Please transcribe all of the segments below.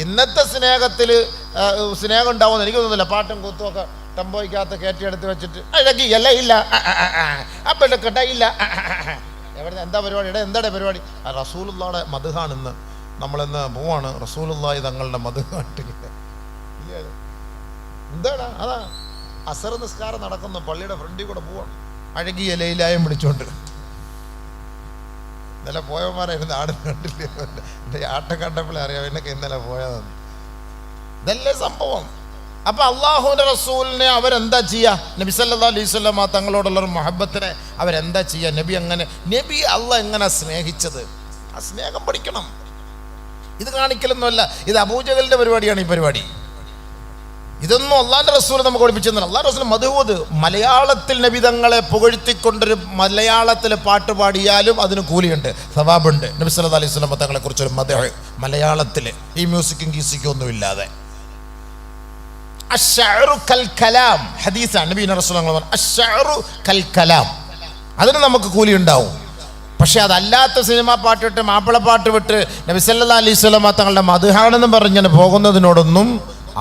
ഇന്നത്തെ സ്നേഹം ഉണ്ടാവുമെന്ന് എനിക്ക് തോന്നുന്നില്ല. പാട്ടും കൂത്തും ഒക്കെ ടെമ്പോയ്ക്കകത്ത് കയറ്റിയെടുത്ത് വെച്ചിട്ട് അഴകി അല്ല ഇല്ല അപ്പഴക്കട്ട ഇല്ല എവിടെ എന്താ പരിപാടി? എന്താടെ പരിപാടി? റസൂലുള്ളാഹിയുടെ മദ്ഹാണിന്ന്, നമ്മളിന്ന് പോവാണ് റസൂലുള്ളാഹി തങ്ങളുടെ മദ്ഹാട്ടില്ല. എന്താണ് അതാ അസർ നിസ്കാരം നടക്കുന്നു, പള്ളിയുടെ ഫ്രണ്ടിൽ കൂടെ പോവാണ് അഴകിയ ലൈലായം പിടിച്ചോണ്ട്. ഇന്നലെ പോയവന്മാരായിരുന്നു ആട് കണ്ടില്ലേ? എൻ്റെ ആട്ടം കണ്ടപ്പോഴേ അറിയാം എന്നൊക്കെ ഇന്നലെ പോയതാണ്. ഇതല്ലേ സംഭവം. അപ്പൊ അള്ളാഹുവിന്റെ റസൂലിനെ അവരെന്താ ചെയ്യുക? നബി സല്ലല്ലാഹു അലൈഹി വസല്ലം തങ്ങളോടുള്ള മുഹബ്ബത്തിനെ അവരെന്താ ചെയ്യുക? നബി അള്ളാഹ് എങ്ങനെ സ്നേഹിച്ചത്, ആ സ്നേഹം പഠിക്കണം. ഇത് കാണിക്കലൊന്നുമല്ല, ഇത് അബൂജഹലിന്റെ പരിപാടിയാണ് ഈ പരിപാടി. ഇതൊന്നും അള്ളാഹിന്റെ റസൂൽ നമുക്ക് പഠിപ്പിച്ചെന്നല്ല. അള്ളാഹ് റസൂൽ മദ്ഹൂദ്, മലയാളത്തിൽ നബി തങ്ങളെ പുകഴ്ത്തിക്കൊണ്ടൊരു മലയാളത്തിൽ പാട്ട് പാടിയാലും അതിന് കൂലിയുണ്ട്, സവാബുണ്ട്. നബി സല്ലല്ലാഹു അലൈഹി വസല്ലം തങ്ങളെ കുറിച്ചൊരു മദ്ഹ് മലയാളത്തിൽ ഈ മ്യൂസിക്കും ഗീസിക്കും ഒന്നും ഇല്ലാതെ. അശ്ശഅറു കൽ കലാം ഹദീസാണ്. നബി റസൂലുള്ളാഹി പറഞ്ഞു അശ്ശഅറു കൽ കലാം, അതിന് നമുക്ക് കൂലി ഉണ്ടാവും. പക്ഷെ അതല്ലാത്ത സിനിമാ പാട്ടിട്ട് മാപ്പിളപ്പാട്ട് വിട്ട് നബി സല്ലല്ലാഹു അലൈഹി വസല്ലം തങ്ങളുടെ മദ്ഹാണെന്ന് പറഞ്ഞ് പോകുന്നതിനോടൊന്നും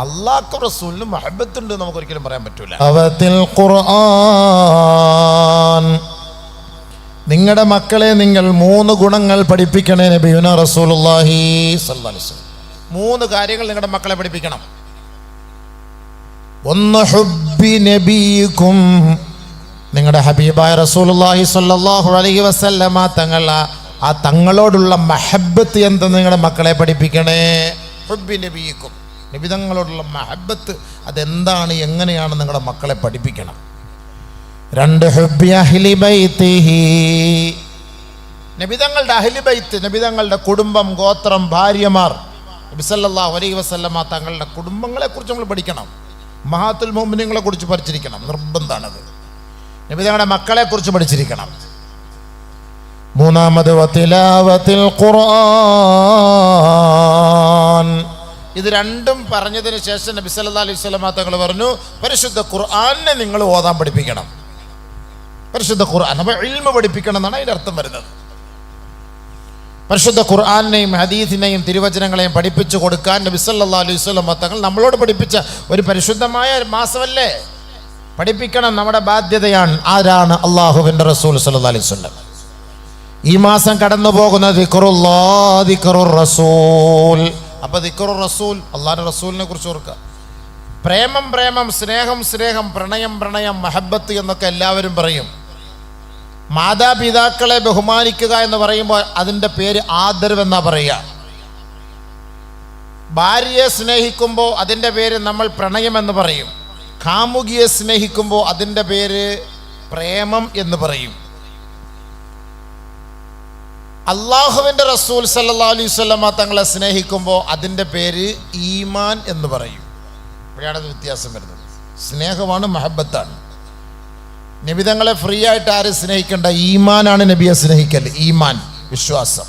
അല്ലാഹു റസൂലിന് മഹബത്തുണ്ട് നമുക്ക് ഒരിക്കലും പറയാൻ പറ്റൂല. ഖുർആൻ, നിങ്ങളുടെ മക്കളെ നിങ്ങൾ 3 ഗുണങ്ങൾ പഠിപ്പിക്കണേ നബിയുന റസൂലുള്ളാഹി സ്വല്ലല്ലാഹു അലൈഹി വസല്ലം. 3 കാര്യങ്ങൾ നിങ്ങളുടെ മക്കളെ പഠിപ്പിക്കണം. ഒന്ന് ഹുബ്ബി നബിയിക്കും, നിങ്ങളുടെ ഹബീബായ റസൂലുള്ളാഹി സ്വല്ലല്ലാഹു അലൈഹി വസല്ലമ തങ്ങളോടുള്ള മഹബത്ത് എന്തെന്ന് നിങ്ങളുടെ മക്കളെ പഠിപ്പിക്കണേ. ഹുബ്ബി നബിയിക്കും, നബി തങ്ങളോടുള്ള മഹബത്ത് അതെന്താണ്, എങ്ങനെയാണ് നിങ്ങളുടെ മക്കളെ പഠിപ്പിക്കണം. 2 ഹുബ്ബി അഹ്ലി ബൈത്തിഹി, നബി തങ്ങളുടെ അഹ്ലി ബൈത്ത്, നബി തങ്ങളുടെ കുടുംബം, ഗോത്രം, ഭാര്യമാർ, നബി സല്ലല്ലാഹു അലൈഹി വസല്ലമ തങ്ങളുടെ കുടുംബങ്ങളെ കുറിച്ച് നമ്മൾ പഠിക്കണം. മഹാത്തുൽ മുഅ്മിനീങ്ങളെ കുറിച്ച് പഠിച്ചിരിക്കണം, നിർബന്ധമാണത്. നബി തങ്ങളുടെ മക്കളെ കുറിച്ച് പഠിച്ചിരിക്കണം. 3 വതിലാവത്തിൽ ഖുർആൻ, ഇത് രണ്ടും പറഞ്ഞതിന് ശേഷം നബി സല്ലല്ലാഹു അലൈഹി വസല്ലം തങ്ങൾ പറഞ്ഞു പരിശുദ്ധ ഖുർആനെ നിങ്ങൾ ഓതാൻ പഠിപ്പിക്കണം. പരിശുദ്ധ ഖുർആൻ അപ്പോൾ ഇൽമ പഠിപ്പിക്കണം എന്നാണ് അതിൻ്റെ അർത്ഥം വരുന്നത്. പരിശുദ്ധ ഖുർആനെയും ഹദീസിനെയും തിരുവചനങ്ങളെയും പഠിപ്പിച്ചു കൊടുക്കാൻ നബി സല്ലല്ലാഹു അലൈഹി വസല്ലം തങ്ങൾ നമ്മളോട് പഠിപ്പിച്ച ഒരു പരിശുദ്ധമായ മാസമല്ലേ, പഠിപ്പിക്കണം, നമ്മുടെ ബാധ്യതയാണ്. ആരാണ്? അള്ളാഹുവിൻ്റെ റസൂൽ സല്ലല്ലാഹു അലൈഹി വസല്ലം. ഈ മാസം കടന്നു പോകുന്ന ദിക്റുല്ലാഹ്, ദിക്റുർ റസൂൽ. അപ്പോൾ ദിക്റുർ റസൂൽ, അള്ളാഹുവിൻ്റെ റസൂലിനെ കുറിച്ച് ഓർക്കുക. പ്രേമം പ്രേമം, സ്നേഹം സ്നേഹം, പ്രണയം പ്രണയം, മഹബത്ത് എന്നൊക്കെ എല്ലാവരും പറയും. മാതാപിതാക്കളെ ബഹുമാനിക്കുക എന്ന് പറയുമ്പോൾ അതിൻ്റെ പേര് ആദരവ് എന്നാ പറയുക. ഭാര്യയെ സ്നേഹിക്കുമ്പോൾ അതിൻ്റെ പേര് നമ്മൾ പ്രണയം എന്ന് പറയും. കാമുകിയെ സ്നേഹിക്കുമ്പോൾ അതിൻ്റെ പേര് പ്രേമം എന്ന് പറയും. അള്ളാഹുവിൻ്റെ റസൂൽ സല്ലല്ലാഹു അലൈഹി വസല്ലമ തങ്ങളെ സ്നേഹിക്കുമ്പോൾ അതിൻ്റെ പേര് ഈമാൻ എന്ന് പറയും. ഇവിടെയാണത് വ്യത്യാസം വരുന്നത്. സ്നേഹമാണ്, മഹബത്താണ്. നബി തങ്ങളെ ഫ്രീ ആയിട്ട് ആരും സ്നേഹിക്കേണ്ട, ഈമാനാണ് നബിയെ സ്നേഹിക്കൽ. ഈമാൻ, വിശ്വാസം.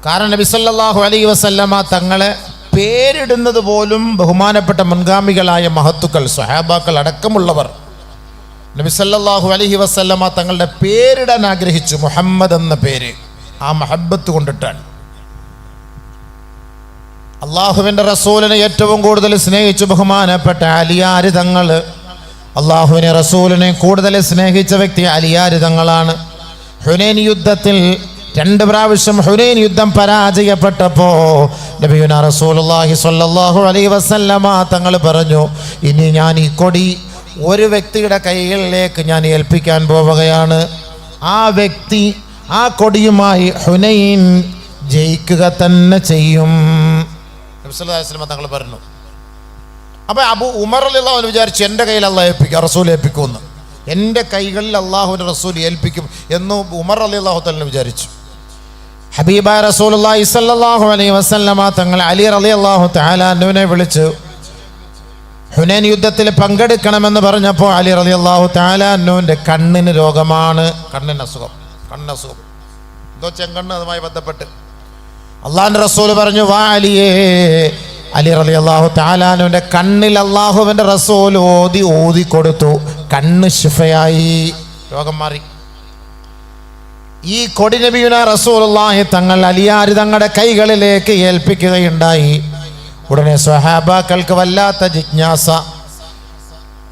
കാരണം നബി സല്ലല്ലാഹു അലൈഹി വസല്ലമ തങ്ങളെ പേരിടുന്നത് പോലും ബഹുമാനപ്പെട്ട മുൻഗാമികളായ മഹത്തുക്കൾ, സ്വഹാബാക്കൾ അടക്കമുള്ളവർ നബി സല്ലല്ലാഹു അലൈഹി വസല്ലമ തങ്ങളുടെ പേരിടാൻ ആഗ്രഹിച്ചു. മുഹമ്മദ് എന്ന പേര് ആ മഹബത്ത് കൊണ്ടിട്ടാണ്. അള്ളാഹുവിൻ്റെ റസൂലിനെ ഏറ്റവും കൂടുതൽ സ്നേഹിച്ചു ബഹുമാനപ്പെട്ട അലിയാര് തങ്ങൾ. അള്ളാഹുവിനെ റസൂലിനെ കൂടുതൽ സ്നേഹിച്ച വ്യക്തി അലിയാര് തങ്ങളാണ്. ഹുനൈൻ യുദ്ധത്തിൽ 2 പ്രാവശ്യം ഹുനൈൻ യുദ്ധം പരാജയപ്പെട്ടപ്പോൾ നബിയുനാ റസൂലുള്ളാഹി സ്വല്ലല്ലാഹു അലൈഹി വസല്ലമ തങ്ങൾ പറഞ്ഞു, ഇനി ഞാൻ ഈ കൊടി ഒരു വ്യക്തിയുടെ കൈകളിലേക്ക് ഞാൻ ഏൽപ്പിക്കാൻ പോവുകയാണ്. ആ വ്യക്തി ആ കൊടിയുമായി ഹുനൈൻ ജയിക്കുക തന്നെ ചെയ്യും. നബി സല്ലല്ലാഹു അലൈഹി വസല്ലം തങ്ങൾ പറഞ്ഞു. അപ്പോൾ അബൂ ഉമർ റളിയല്ലാഹു അൻഹു വിചാരിച്ചു എൻ്റെ കയ്യിൽ അള്ളാഹ് ഏൽപ്പിക്കും, റസൂൽ ഏൽപ്പിക്കുമെന്ന്. എൻ്റെ കൈകളിൽ അള്ളാഹുവിൻ്റെ റസൂൽ ഏൽപ്പിക്കും എന്ന് ഉമർ റളിയല്ലാഹു തആല വിചാരിച്ചു. ഹബീബായ റസൂലുള്ളാഹി സ്വല്ലല്ലാഹു അലൈഹി വസല്ലമ തങ്ങൾ അലി റളിയല്ലാഹു തആല അൻഹുവിനെ വിളിച്ചു ഹുനൈൻ യുദ്ധത്തിൽ പങ്കെടുക്കണമെന്ന് പറഞ്ഞപ്പോൾ അലി റളിയല്ലാഹു തആല അൻഹുവിൻ്റെ കണ്ണിന് രോഗമാണ്, കണ്ണസുഖം. എന്തോ ചെങ്കണ്ണ്, അതുമായി ബന്ധപ്പെട്ട് അള്ളാഹുവിൻ്റെ റസൂൽ പറഞ്ഞു, വാ അലിയേ. അലി റളിയല്ലാഹു തആല അൻഹുവിൻ്റെ കണ്ണിൽ അള്ളാഹുവിൻ്റെ റസൂൽ ഓതി കൊടുത്തു. കണ്ണ് ശിഫയായി, രോഗം മാറി. ഈ കൊടി നബിയുന റസൂലുള്ളാഹി തങ്ങൾ അലിയാർ തങ്ങളുടെ കൈകളിലേക്ക് ഏൽപ്പിക്കുകയുണ്ടായി. ഉടനെ സ്വഹാബാക്കൾക്ക് വല്ലാത്ത ജിജ്ഞാസ,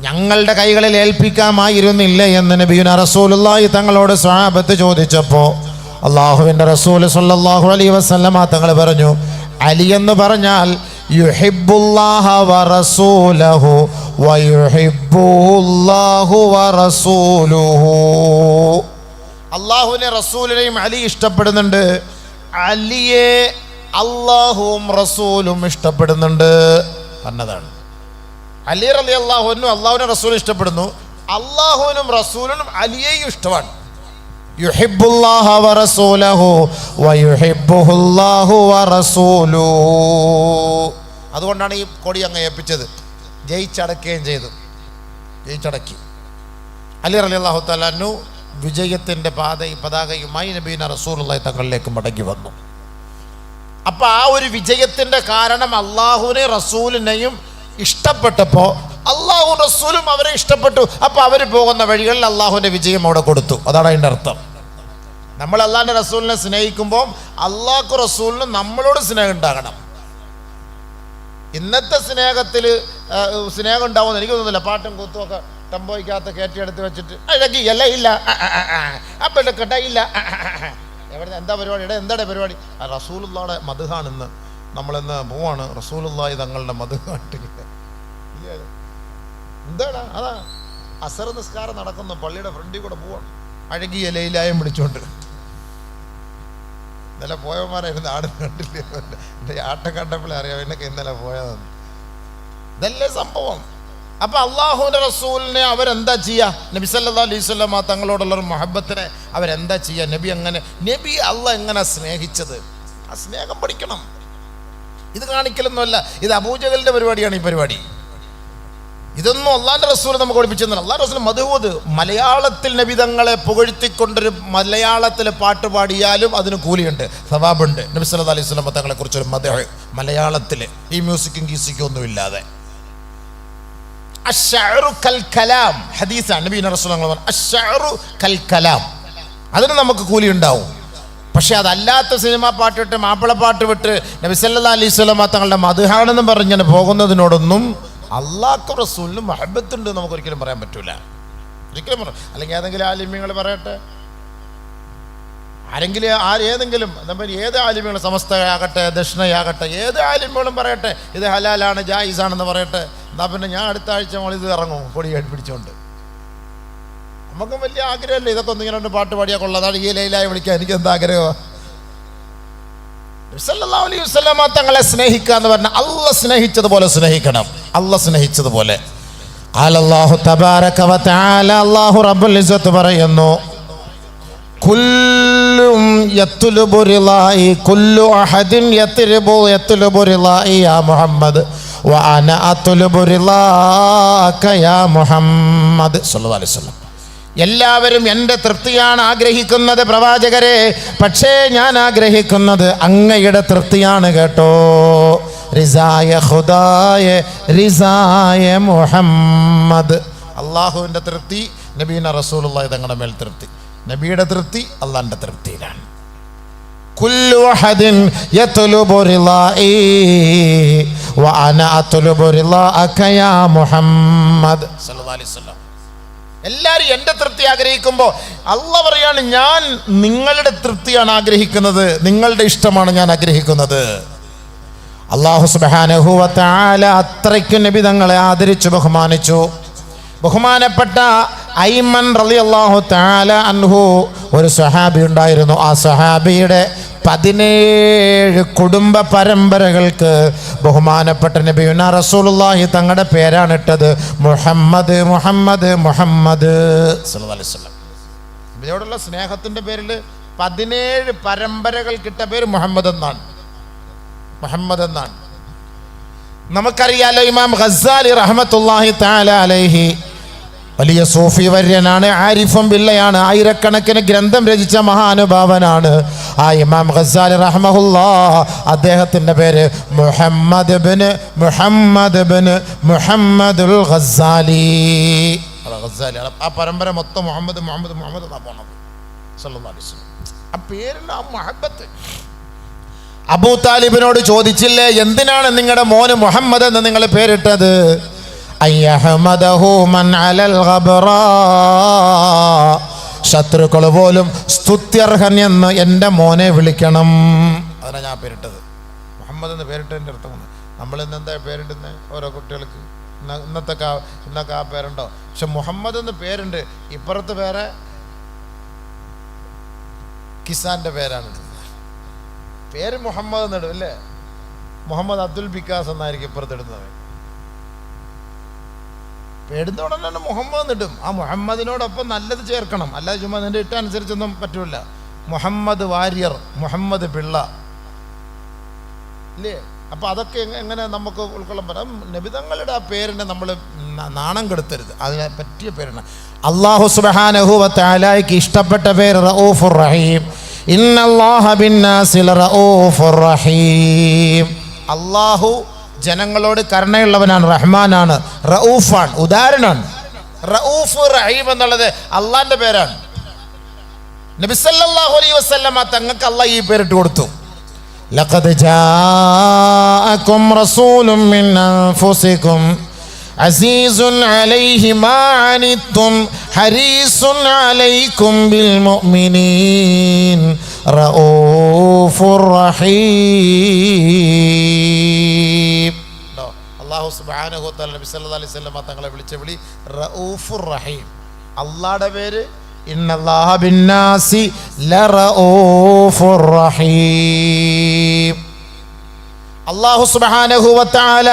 ഞങ്ങളുടെ കൈകളിൽ ഏൽപ്പിക്കാമായിരുന്നില്ല എന്ന് നബിയുന റസൂലുള്ളാഹി തങ്ങളോട് സ്വഹാബത്ത് ചോദിച്ചപ്പോൾ അള്ളാഹുവിൻ്റെ റസൂൽ സ്വല്ലല്ലാഹു അലൈഹി വസല്ലമ തങ്ങൾ പറഞ്ഞു, അലി എന്ന് പറഞ്ഞാൽ യുഹിബ്ബുല്ലാഹ വറസൂലഹു വയുഹിബ്ബുല്ലാഹു വറസൂലുഹു. അള്ളാഹുവിനെ റസൂലിനെയും അലി ഇഷ്ടപ്പെടുന്നുണ്ട്, അലിയെ അള്ളാഹുവും റസൂലും ഇഷ്ടപ്പെടുന്നുണ്ട് എന്നതാണ്. അലി റളിയല്ലാഹു അൻഹു അള്ളാഹുവിനെ റസൂലും ഇഷ്ടപ്പെടുന്നു, അള്ളാഹുവിനും റസൂലിനും അലിയെയും ഇഷ്ടമാണ്. യുഹിബ്ബുല്ലാഹ വറസൂലഹു വയുഹിബ്ബുഹുല്ലാഹു വറസൂലുഹു. അതുകൊണ്ടാണ് ഈ കൊടി അങ്ങ് ഏൽപ്പിച്ചത്. ജയിച്ചടക്കുകയും ചെയ്തു, ജയിച്ചടക്കി. അലി റളിയല്ലാഹു തആല അൻഹു വിജയത്തിൻ്റെ പതാകയുമായി നബീന റസൂലുള്ളാഹി തങ്ങളിലേക്ക് മടങ്ങി വന്നു. അപ്പോൾ ആ ഒരു വിജയത്തിൻ്റെ കാരണം അള്ളാഹുവിനെ റസൂലിനെയും ഇഷ്ടപ്പെട്ടപ്പോൾ അള്ളാഹു റസൂലും അവരെ ഇഷ്ടപ്പെട്ടു. അപ്പോൾ അവർ പോകുന്ന വഴികളിൽ അള്ളാഹുവിൻ്റെ വിജയം അവിടെ കൊടുത്തു. അതാണ് അതിൻ്റെ അർത്ഥം. നമ്മൾ അള്ളാഹിൻ്റെ റസൂലിനെ സ്നേഹിക്കുമ്പോൾ അള്ളാഹു റസൂലിന് നമ്മളോട് സ്നേഹം ഉണ്ടാകണം. ഇന്നത്തെ സ്നേഹം ഉണ്ടാവുമെന്ന് എനിക്ക് തോന്നുന്നില്ല. പാട്ടും കൂത്തുമൊക്കെ ടെമ്പോയ്ക്കകത്ത് കയറ്റിയെടുത്ത് വെച്ചിട്ട് അഴകി അല്ല ഇല്ല അപ്പം എടുക്കട്ട ഇല്ല എവിടെ എന്താ പരിപാടി, എന്താണ് പരിപാടി? റസൂലുള്ളാഹിയുടെ മദ്ഹാണിന്ന്, നമ്മളിന്ന് പോവാണ് റസൂലുള്ളാഹി തങ്ങളുടെ മദ്ഹാട്ട്. എന്താണ് അതാ അസർ നിസ്കാരം നടക്കുന്നു, പള്ളിയുടെ ഫ്രണ്ടിൽ കൂടെ പോവാണ് അഴകിയ ലൈലായം പിടിച്ചോണ്ട്. ഇന്നലെ പോയവന്മാരായിരുന്നു, ആട് കണ്ടില്ലേ, എൻ്റെ ആട്ടം കണ്ടപ്പോഴേ അറിയാം എന്നൊക്കെ ഇന്നലെ പോയതെന്ന്. ഇതല്ലേ സംഭവം. അപ്പം അള്ളാഹുവിൻ്റെ റസൂലിനെ അവരെന്താ ചെയ്യുക? നബി സല്ലല്ലാഹു അലൈഹി വസല്ലം തങ്ങളോടുള്ള മുഹബ്ബത്തിനെ അവരെന്താ ചെയ്യുക? നബി അള്ളാഹ് എങ്ങനെ സ്നേഹിച്ചത്, ആ സ്നേഹം പഠിക്കണം. ഇത് കാണിക്കലൊന്നുമല്ല, ഇത് അബൂജഹലിൻ്റെ പരിപാടിയാണ് ഈ പരിപാടി. ഇതൊന്നും അള്ളാഹിൻ്റെ റസൂൽ നമുക്ക് പഠിപ്പിച്ചെന്നല്ല. അള്ളാഹ് റസൂൽ മദ്ഹൂദ് മലയാളത്തിൽ നബി തങ്ങളെ പുകഴ്ത്തിക്കൊണ്ടൊരു മലയാളത്തിൽ പാട്ട് പാടിയാലും അതിന് കൂലിയുണ്ട്, സവാബുണ്ട്. നബി സല്ലല്ലാഹു അലൈഹി വസല്ലം തങ്ങളെ കുറിച്ചൊരു മദ്ഹ് മലയാളത്തിൽ ഈ മ്യൂസിക്കും ഗീസിക്കും ഒന്നും ഇല്ലാതെ. അശ്ശഅറു കൽ കലാം ഹദീസാണ്. നബി റസൂൽ പറഞ്ഞു അശ്ശഅറു കൽ കലാം, അതിന് നമുക്ക് കൂലി ഉണ്ടാവും. പക്ഷെ അതല്ലാത്ത സിനിമാ പാട്ട് വിട്ട് മാപ്പിളപ്പാട്ട് വിട്ട് നബി സല്ലല്ലാഹു അലൈഹി വസല്ലം തങ്ങളുടെ മദ്ഹാണെന്ന് പറഞ്ഞ് പോകുന്നതിനോടൊന്നും അള്ളാഹു റസൂലിന് മഹബത്തുണ്ട് നമുക്ക് ഒരിക്കലും പറയാൻ പറ്റൂല. ഒരിക്കലും പറയാം. അല്ലെങ്കിൽ ഏതെങ്കിലും ആലിമ്യങ്ങൾ പറയട്ടെ, ഏതെങ്കിലും ഏത് ആലിമ്യങ്ങൾ, സമസ്തയാകട്ടെ ദക്ഷിണയാകട്ടെ, ഏത് ആലിമ്യങ്ങളും പറയട്ടെ ഇത് ഹലാലാണ് ജായിസാണെന്ന് പറയട്ടെ. എന്നാൽ പിന്നെ ഞാൻ അടുത്ത ആഴ്ച ഇത് ഇറങ്ങും കൊടിയായിട്ട് പിടിച്ചുകൊണ്ട്. നമുക്കും വലിയ ആഗ്രഹമല്ലേ ഇതൊക്കെ ഒന്നിങ്ങനെ പാട്ട് പാടിയാൽ കൊള്ളാതാണ് ഈ ലൈലായി വിളിക്കാൻ. എനിക്ക് എന്താ ആഗ്രഹമാണ്? സല്ലല്ലാഹു അലൈഹി വസല്ലം തങ്ങളെ സ്നേഹിക്കുക എന്ന് പറഞ്ഞാൽ അള്ളാഹ് സ്നേഹിച്ചതുപോലെ സ്നേഹിക്കണം. അള്ളാഹ് സ്നേഹിച്ചതുപോലെ. അല്ലാഹു തബാരക വ തആല, അല്ലാഹു റബ്ബുൽ ഇസ്സത്ത് പറയുന്നു, കുല്ലും യത്ലുബു റിളായി കുല്ലു അഹദിൻ യത്ലുബു റിളായി യാ മുഹമ്മദ് വ അന അത്ലുബു റിളാക യാ മുഹമ്മദ് സല്ലല്ലാഹു അലൈഹി വസല്ലം. എല്ലാവരും എൻ്റെ തൃപ്തിയാണ് ആഗ്രഹിക്കുന്നത് പ്രവാചകരെ, പക്ഷേ ഞാൻ ആഗ്രഹിക്കുന്നത് അങ്ങയുടെ തൃപ്തിയാണ് കേട്ടോ. റിസായ ഖുദായ റിസായ മുഹമ്മദ്. അള്ളാഹുവിൻ്റെ തൃപ്തി, നബീന റസൂലുള്ളാഹി തങ്ങളുടെ മേൽ തൃപ്തി. നബിയുടെ തൃപ്തി അള്ളാഹിൻ്റെ തൃപ്തിയിലാണ്. കുല്ലു അഹദിൻ യത്ലുബു റിളായി വ അന അത്ലുബു റിളാക യാ മുഹമ്മദ് സല്ലല്ലാഹു അലൈഹി വസല്ലം. എല്ലാവരും എൻ്റെ തൃപ്തി ആഗ്രഹിക്കുമ്പോൾ അള്ളാഹ് പറയാണ്, ഞാൻ നിങ്ങളുടെ തൃപ്തിയാണ് ആഗ്രഹിക്കുന്നത്, നിങ്ങളുടെ ഇഷ്ടമാണ് ഞാൻ ആഗ്രഹിക്കുന്നത്. അല്ലാഹു സുബ്ഹാനഹു വ തആല അത്രയ്ക്ക് നബി തങ്ങളെ ആദരിച്ചു ബഹുമാനിച്ചു. ബഹുമാനപ്പെട്ട ഐമൻ റളിയല്ലാഹു തആല അൻഹു ഒരു സ്വഹാബി ഉണ്ടായിരുന്നു. ആ സ്വഹാബിയുടെ 17 കുടുംബ പരമ്പരകൾക്ക് ബഹുമാനപ്പെട്ട നബിയുന റസൂലുള്ളാഹി തങ്ങളുടെ പേരാണ് ഇട്ടത്. മുഹമ്മദ് മുഹമ്മദ് മുഹമ്മദ് സല്ലല്ലാഹു അലൈഹി വസല്ലം. ഇവരോടുള്ള സ്നേഹത്തിൻ്റെ പേരിൽ 17 പരമ്പരകൾക്കിട്ട പേര് മുഹമ്മദ് എന്നാണ്. മുഹമ്മദ് എന്നാണ്. നമുക്കറിയാലോ, ഇമാം ഗസ്സാലി റഹ്മത്തുള്ളാഹി തആല അലൈഹി വലിയ സൂഫി വര്യനാണ്, ആരിഫും ബില്ലയാണ്, ആയിരക്കണക്കിന് ഗ്രന്ഥം രചിച്ച മഹാനുഭാവനാണ്. ആ ഇമാം ഗസ്സാലി റഹ്മഹുല്ലാഹ്, അദ്ദേഹത്തിൻ്റെ പേര് മുഹമ്മദ് ഇബ്നു മുഹമ്മദുൽ ഗസ്സാലി. ആ പരമ്പര മൊത്തം മുഹമ്മദ് മുഹമ്മദ് മുഹമ്മദ് എന്നാണ് പോണത് സല്ലല്ലാഹു അലൈഹി വസല്ലം. ആ പേരിൽ ആ മുഹബ്ബത്ത്. അബൂ താലിബിനോട് ചോദിച്ചില്ലേ, എന്തിനാണ് നിങ്ങളുടെ മോന് മുഹമ്മദ് എന്ന് നിങ്ങൾ പേരിട്ടത്? അയ്യഹ്മദഹു മൻ അലൽ ഗബ്റാ, ശത്രുക്കൾ പോലും സ്തുത്യർഹൻ എന്ന് എൻ്റെ മോനെ വിളിക്കണം. അതിനാണ് ഞാൻ പേരിട്ടത്. മുഹമ്മദ് എന്ന് പേരിട്ടതിൻ്റെ അർത്ഥമാണ്. നമ്മളിന്ന് എന്താ പേരിടുന്നത് ഓരോ കുട്ടികൾക്ക്? ഇന്നൊക്കെ ആ പേരുണ്ടോ? പക്ഷെ മുഹമ്മദ് എന്ന് പേരുണ്ട്. ഇപ്പുറത്ത് വേറെ കിസാൻ്റെ പേരാണ് ഇടുന്നത്. പേര് മുഹമ്മദ് എന്നിടും അല്ലേ? മുഹമ്മദ് അബ്ദുൽ ബിക്കാസ് എന്നായിരിക്കും ഇപ്പുറത്ത് ഇടുന്നത്. പേടുന്നോടെ തന്നെ മുഹമ്മദ് എന്നിടും. ആ മുഹമ്മദിനോടൊപ്പം നല്ലത് ചേർക്കണം, അല്ലാതെ ചുമ്മാ നിന്റെ ഇട്ട അനുസരിച്ചൊന്നും പറ്റൂല. മുഹമ്മദ് വാര്യർ, മുഹമ്മദ് പിള്ള ഇല്ലേ? അപ്പം അതൊക്കെ എങ്ങനെ നമുക്ക് ഉൾക്കൊള്ളാൻ പറ്റും? നബിതങ്ങളുടെ ആ പേരിനെ നമ്മൾ നാണം കെടുത്തരുത്. അതിനെ പറ്റിയ പേരാണ്. അല്ലാഹു സുബ്ഹാനഹു വ തആലയ്ക്ക് ഇഷ്ടപ്പെട്ട പേര് റഊഫുർ റഹീം. ഇന്നല്ലാഹ ബിന്നാസി ലറഊഫുർ റഹീം. അല്ലാഹു ജനങ്ങളോട് കരുണയുള്ളവനാണ്, റഹ്മാനാണ്, റഊഫാണ്, ഉദാരനാണ്. റഊഫ് റഹീം എന്നുള്ളത് അള്ളാന്റെ പേരാണ്. നബി സല്ലല്ലാഹു അലൈഹി വസല്ലമ തങ്ങൾക്ക് അള്ളാഹ് ഈ പേരിട്ട് കൊടുത്തു. ലഖദ് ജാഅകും റസൂലുൻ മിൻ അൻഫുസികും അസീസുൻ അലൈഹി മാ അനിത്തും ഹരീസുൻ അലൈക്കും ബിൽ മുഅ്മിനീൻ റഊഫുർ റഹീം. അല്ലാഹു സുബ്ഹാനഹു വ തആല നബി സല്ലല്ലാഹു അലൈഹി വസല്ലം തങ്ങളെ വിളിച്ച വിളി റഊഫുർ റഹീം. അല്ലാഹുവിന്റെ പേര് ഇന്നല്ലാഹ ബിന്നാസി ലറഊഫുർ റഹീം. അല്ലാഹു സുബ്ഹാനഹു വ തആല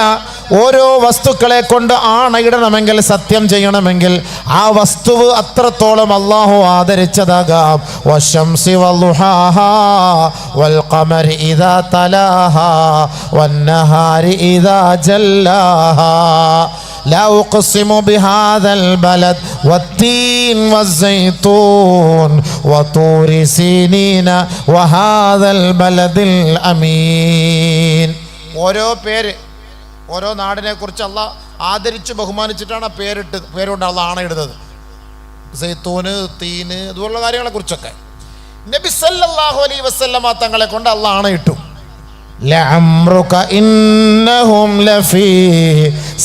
ഓരോ വസ്തുക്കളെ കൊണ്ട് ആണയിടണമെങ്കിൽ, സത്യം ചെയ്യണമെങ്കിൽ ആ വസ്തുവ് അത്രത്തോളം അല്ലാഹു ആദരിച്ചതാകാം. വശംസി വളുഹാഹാ വൽ ഖമരി ഇദാ തലാഹാ വന്നഹാരി ഇദാ ജല്ലാഹാ لا أقسم بهذا البلد والتين والزيتون وطور سينين وهذا البلد الأمين. ഓരോ പേര് ഓരോ നാടിനെ കുറിച്ച് അള്ളാഹ് ആദരിച്ച് ബഹുമാനിച്ചിട്ടാണ് പേരുകൊണ്ട് അള്ളാഹ് ആണയിടുന്നത്. സൈത്തൂന്, തീന്, ഇതുപോലുള്ള കാര്യങ്ങളെ കുറിച്ചൊക്കെ നബി സല്ലല്ലാഹു അലൈഹി വസല്ലമ തങ്ങളെ കൊണ്ട് അള്ളാഹ് ആണയിട്ടു. ലഅംറുക ഇന്നഹും ലഫീ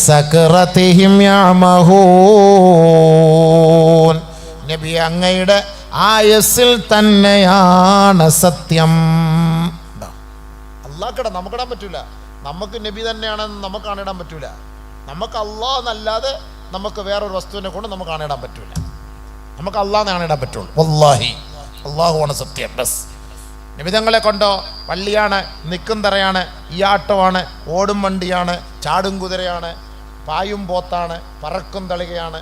സക്റതിഹിം യഅമഹൂൻ. നബി അങ്ങയുടെ ആയസിൽ തന്നെയാണ് സത്യം. അള്ളാഹ്ക്കിടാൻ നമുക്കിടാൻ പറ്റൂല. നമുക്ക് നബി തന്നെയാണെന്ന് നമുക്ക് ആണിടാൻ പറ്റൂല. നമുക്ക് അള്ളാഹ് എന്നല്ലാതെ നമുക്ക് വേറൊരു വസ്തുവിനെ കൊണ്ട് നമുക്ക് ആണിടാൻ പറ്റൂല. നമുക്ക് അള്ളാഹ് ആണിടാൻ പറ്റുള്ളൂ. വല്ലാഹി അള്ളാഹുവാണ് സത്യം. ബസ് നിബിതങ്ങളെ കൊണ്ടോ പള്ളിയാണ്, നിൽക്കും തറയാണ്, ഈയാട്ടമാണ്, ഓടും വണ്ടിയാണ്, ചാടും കുതിരയാണ്, പായും പോത്താണ്, പറക്കും തളികയാണ്.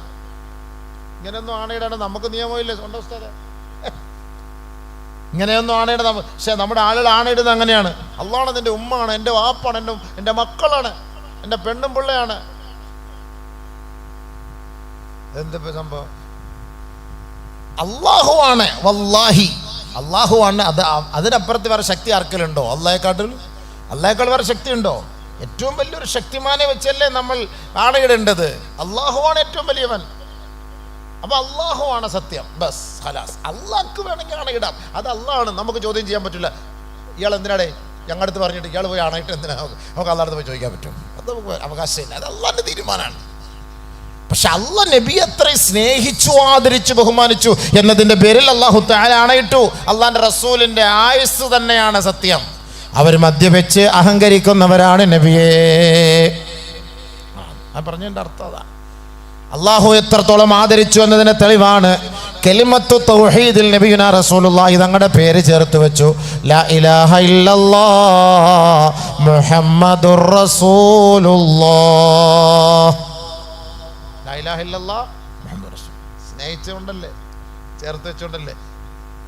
ഇങ്ങനെയൊന്നും ആണയിടാണ് നമുക്ക് നിയമമില്ല. സ്വന്തം ഉസ്താദേ, ഇങ്ങനെയൊന്നും ആണയിടാൻ പക്ഷേ നമ്മുടെ ആളുകൾ ആണയിടുന്നത് അങ്ങനെയാണ്. അള്ളാഹ് നിൻ്റെ ഉമ്മാണ്, എൻ്റെ വാപ്പാണ്, എൻ്റെ മക്കളാണ്, എൻ്റെ പെണ്ണും പിള്ളയാണ്. എന്തിപ്പോ സംഭവം? അള്ളാഹുവാണ്. വല്ലാഹി അള്ളാഹുവാണ്. അതിനപ്പുറത്ത് വേറെ ശക്തി ആർക്കലുണ്ടോ? അള്ളാഹേക്കാൾ വേറെ ശക്തി ഉണ്ടോ? ഏറ്റവും വലിയൊരു ശക്തിമാനെ വെച്ചല്ലേ നമ്മൾ ആണയിടേണ്ടത്. അള്ളാഹുവാണ് ഏറ്റവും വലിയവൻ. അപ്പൊ അള്ളാഹുവാണ് സത്യം. ബസ് ഖലാസ്. അള്ളാഹ്ക്ക് വേണമെങ്കിൽ ആണയിടാം. അത് അള്ളാഹാണ്, നമുക്ക് ചോദ്യം ചെയ്യാൻ പറ്റില്ല. ഇയാൾ എന്തിനാടേ ഞങ്ങളുടെ അടുത്ത് പറഞ്ഞിട്ട് ഇയാൾ പോയി ആണയിട്ട് എന്തിനാ? നമുക്ക് അള്ളാഹടുത്ത് പോയി ചോദിക്കാൻ പറ്റും? അത് നമുക്ക് അവകാശമില്ല. അത് അള്ളാഹിന്റെ തീരുമാനമാണ്. പക്ഷെ അള്ളാഹ് നബിയെ അത്രയും സ്നേഹിച്ചു, ആദരിച്ചു, ബഹുമാനിച്ചു എന്നതിൻ്റെ പേരിൽ അള്ളാഹു തആല ആണയിട്ടു. അള്ളാഹിൻ്റെ റസൂലിൻ്റെ ആയുസ് തന്നെയാണ് സത്യം. അവർ മദ്യപിച്ച് അഹങ്കരിക്കുന്നവരാണ് നബിയെ. പറഞ്ഞതിൻ്റെ അർത്ഥം അതാ. അള്ളാഹു എത്രത്തോളം ആദരിച്ചു എന്നതിന് തെളിവാണ് കലിമത്തു തൗഹീദിൽ നബിയുനാ റസൂലുള്ളാഹി തങ്ങളുടെ പേര് ചേർത്ത് വെച്ചു. ലാ ഇലാഹ ഇല്ലല്ലാഹ് മുഹമ്മദുർ റസൂലുള്ളാഹ്. ലാ ഇലാഹ ഇല്ലല്ലാഹ് മുഹമ്മദുർ റസൂൽ. സ്നേഹിച്ചുകൊണ്ടല്ലേ, ചേർത്ത് വെച്ചുകൊണ്ടല്ലേ.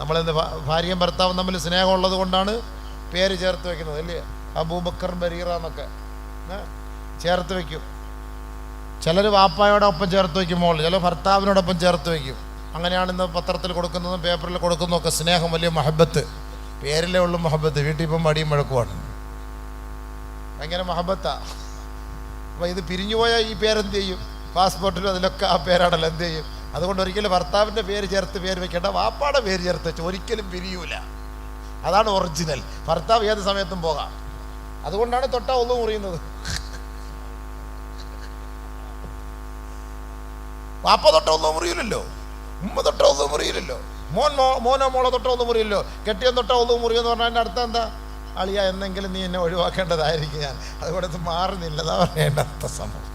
നമ്മളെന്ത് ഭാര്യയും ഭർത്താവും തമ്മിൽ സ്നേഹമുള്ളത് കൊണ്ടാണ് പേര് ചേർത്ത് വെക്കുന്നത് അല്ലേ? അബൂബക്കർ ബരീറ എന്നൊക്കെ ചേർത്ത് വയ്ക്കും. ചിലർ വാപ്പായോടൊപ്പം ചേർത്ത് വയ്ക്കുമ്പോൾ ചിലർ ഭർത്താവിനോടൊപ്പം ചേർത്ത് വയ്ക്കും. അങ്ങനെയാണ് ഇന്ന് പത്രത്തിൽ കൊടുക്കുന്നതും പേപ്പറിൽ കൊടുക്കുന്നതൊക്കെ. സ്നേഹം, വലിയ മഹബത്ത്. പേരിലേ ഉള്ളൂ മഹബത്ത്. വീട്ടിൽ ഇപ്പം മടിയും വഴക്കുമാണ്. ഭയങ്കര മഹബത്താ. അപ്പോൾ ഇത് പിരിഞ്ഞുപോയാൽ ഈ പേരെന്ത് ചെയ്യും? പാസ്പോർട്ടിലും അതിലൊക്കെ ആ പേരാണല്ലോ. എന്ത് ചെയ്യും? അതുകൊണ്ട് ഒരിക്കലും ഭർത്താവിൻ്റെ പേര് ചേർത്ത് പേര് വെക്കേണ്ട, വാപ്പാടെ പേര് ചേർത്ത് വെച്ച് ഒരിക്കലും പിരിയൂല. അതാണ് ഒറിജിനൽ. ഭർത്താവ് ഏത് സമയത്തും പോകാം. അതുകൊണ്ടാണ് തൊട്ട ഒന്നു മുറിയുന്നത്. പാപ്പ തൊട്ട ഒന്നും മുറിയില്ലല്ലോ, ഉമ്മ തൊട്ട ഒന്നും മുറിയില്ലല്ലോ, മോനോ മോളോ തൊട്ട ഒന്നും മുറിയില്ലോ. കെട്ടിയൻ തൊട്ട ഒന്നും മുറിയെന്ന് പറഞ്ഞാൽ എൻ്റെ അർത്ഥം എന്താ? അളിയ എന്നെങ്കിലും നീ എന്നെ ഒഴിവാക്കേണ്ടതായിരിക്കും ഞാൻ, അതുകൊണ്ട് മാറുന്നില്ല, അതാ പറയേണ്ട അർത്ഥ സംഭവം.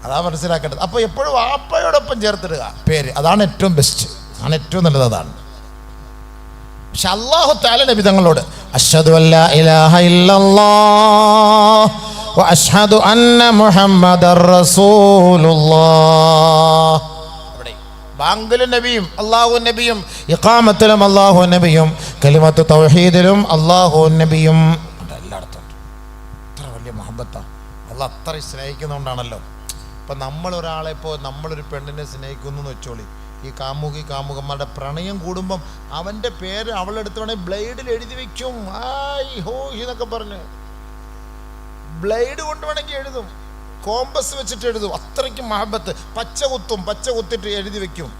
അതാ മനസ്സിലാക്കേണ്ടത്. അപ്പോൾ എപ്പോഴും വാപ്പയോടൊപ്പം ചേർത്തിടുക പേര്, അതാണ് ഏറ്റവും ബെസ്റ്റ്, അതാണ് ഏറ്റവും നല്ലത്, അതാണ്. പക്ഷെ അല്ലാഹു തആല നബി തങ്ങളോട് അശ്ഹദു അല്ലാ ഇലാഹ ഇല്ലല്ലാഹ് വ അശ്ഹദു അന്ന മുഹമ്മദർ റസൂലുള്ളാഹ്. അവിടെ ബാങ്കിലും നബിയും അല്ലാഹു നബിയും, ഇഖാമത്തിലും അല്ലാഹു നബിയും, കലിമത്തു തൗഹീദിലും അല്ലാഹു നബിയും. എല്ലായിടത്തും അത്ര വലിയ മുഹബ്ബത്താ. അല്ലാഹ് അത്രയും സ്നേഹിക്കുന്നതുകൊണ്ടാണല്ലോ. ഇപ്പം നമ്മളൊരാളെ ഇപ്പോൾ നമ്മളൊരു പെണ്ണിനെ സ്നേഹിക്കുന്നു എന്ന് വെച്ചോളി, ഈ കാമുകന്മാരുടെ പ്രണയം കൂടുമ്പം അവൻ്റെ പേര് അവളെടുത്ത് വേണമെങ്കിൽ ബ്ലേഡിൽ എഴുതി വെക്കും. ആയ് ഹോ എന്നൊക്കെ പറഞ്ഞ് ബ്ലേഡ് കൊണ്ട് വേണമെങ്കിൽ എഴുതും, കോമ്പസ് വെച്ചിട്ട് എഴുതും. അത്രയ്ക്കും മഹബത്ത്. പച്ച കുത്തിട്ട് എഴുതി വെക്കും.